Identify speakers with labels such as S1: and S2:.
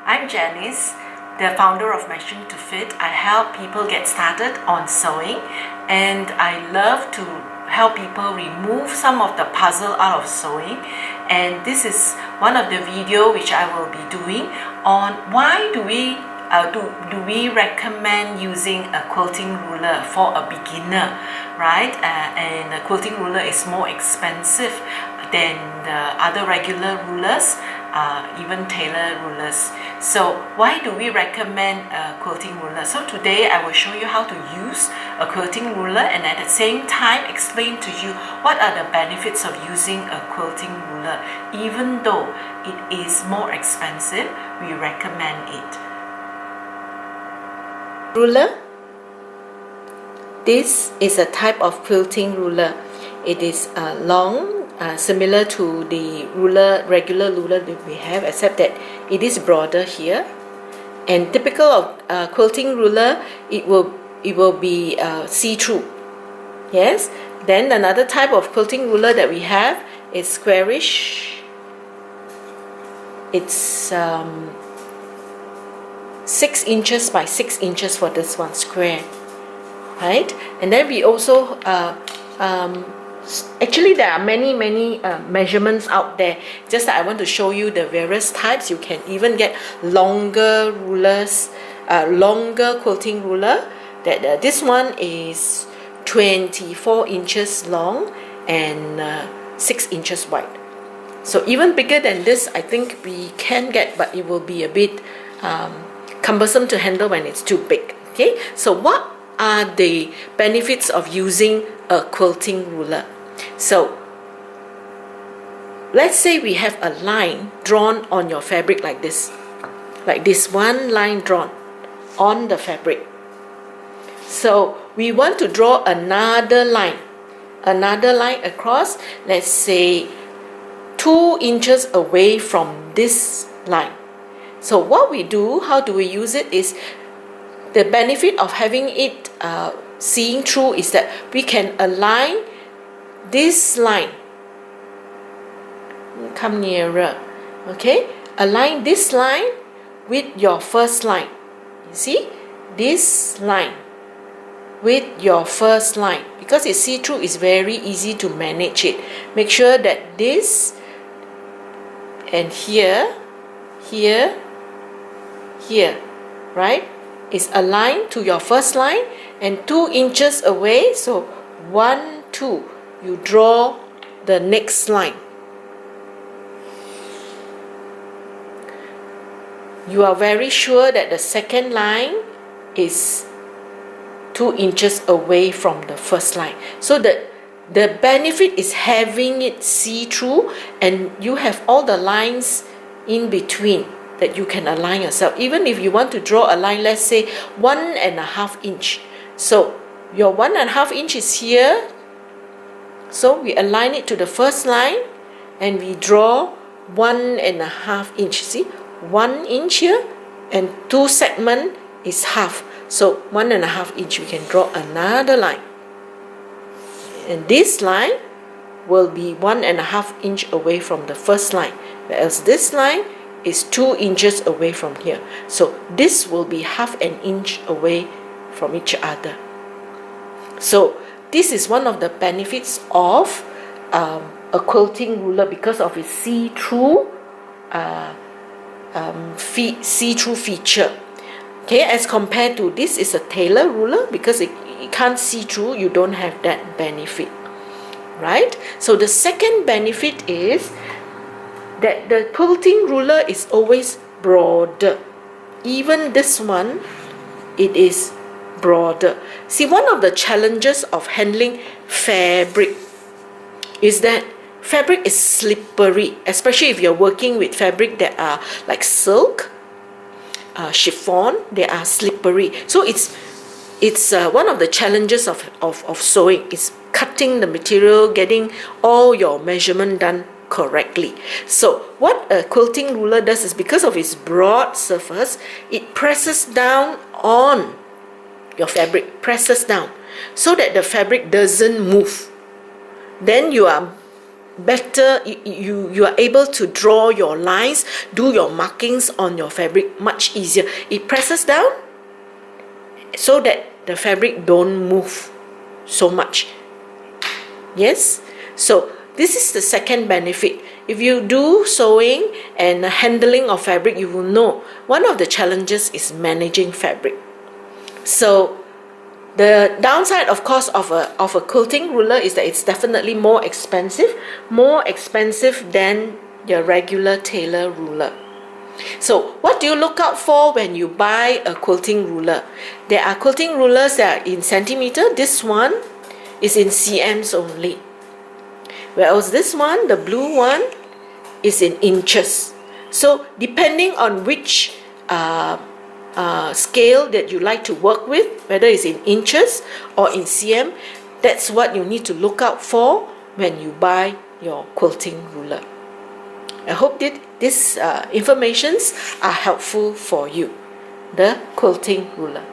S1: I'm Janice, the founder of Machine to Fit. I help people get started on sewing, and I love to help people remove some of the puzzle out of sewing. And this is one of the video which I will be doing on why do we recommend using a quilting ruler for a beginner, right? And a quilting ruler is more expensive than the other regular rulers, even tailor rulers. So why do we recommend a quilting ruler? So today I will show you how to use a quilting ruler, and at the same time explain to you what are the benefits of using a quilting ruler. Even though it is more expensive, we recommend it. Ruler. This is a type of quilting ruler. It is long, similar to the regular ruler that we have, except that it is broader here. And typical of quilting ruler, it will be see-through. Yes. Then another type of quilting ruler that we have is squarish. It's 6 inches by 6 inches for this one, square, right? And then we also actually there are many measurements out there, just that I want to show you the various types. You can even get longer rulers, longer quilting ruler. That this one is 24 inches long and 6 inches wide. So even bigger than this I think we can get, but it will be a bit cumbersome to handle when it's too big. Okay, so what are the benefits of using a quilting ruler? So let's say we have a line drawn on your fabric like this one line drawn on the fabric. So we want to draw another line across, let's say 2 inches away from this line. So what we do, how do we use it, is the benefit of having it seeing through is that we can align this line. Come nearer. Okay, align this line with your first line. You see, this line with your first line, because it's see-through, it's very easy to manage it. Make sure that this and here, right, is aligned to your first line, and 2 inches away, so 1, 2, you draw the next line. You are very sure that the second line is 2 inches away from the first line. So the benefit is having it see-through, and you have all the lines in between that you can align yourself. Even if you want to draw a line, let's say 1.5 inch. So your 1.5 inch is here. So we align it to the first line and we draw 1.5 inch. See, 1 inch here and 2 segment is half. So 1.5 inch, we can draw another line. And this line will be 1.5 inch away from the first line, whereas this line is 2 inches away from here. So this will be half an inch away from each other. So this is one of the benefits of a quilting ruler, because of its see-through feature. Okay, as compared to this is a tailor ruler, because it can't see through, you don't have that benefit, right? So the second benefit is that the quilting ruler is always broader. Even this one, it is broader. See, one of the challenges of handling fabric is that fabric is slippery, especially if you're working with fabric that are like silk, chiffon. They are slippery. So it's one of the challenges of sewing is cutting the material, getting all your measurement done correctly. So what a quilting ruler does is, because of its broad surface, it presses down on your fabric, presses down so that the fabric doesn't move. Then you are better, you are able to draw your lines, do your markings on your fabric much easier. It presses down so that the fabric don't move so much. Yes, so this is the second benefit. If you do sewing and handling of fabric, you will know one of the challenges is managing fabric. So the downside, of course, of a quilting ruler is that it's definitely more expensive than your regular tailor ruler. So what do you look out for when you buy a quilting ruler? There are quilting rulers that are in centimeter. This one is in cms only, whereas this one, the blue one, is in inches. So depending on which scale that you like to work with, whether it's in inches or in cm, that's what you need to look out for when you buy your quilting ruler. I hope that these informations are helpful for you. The quilting ruler.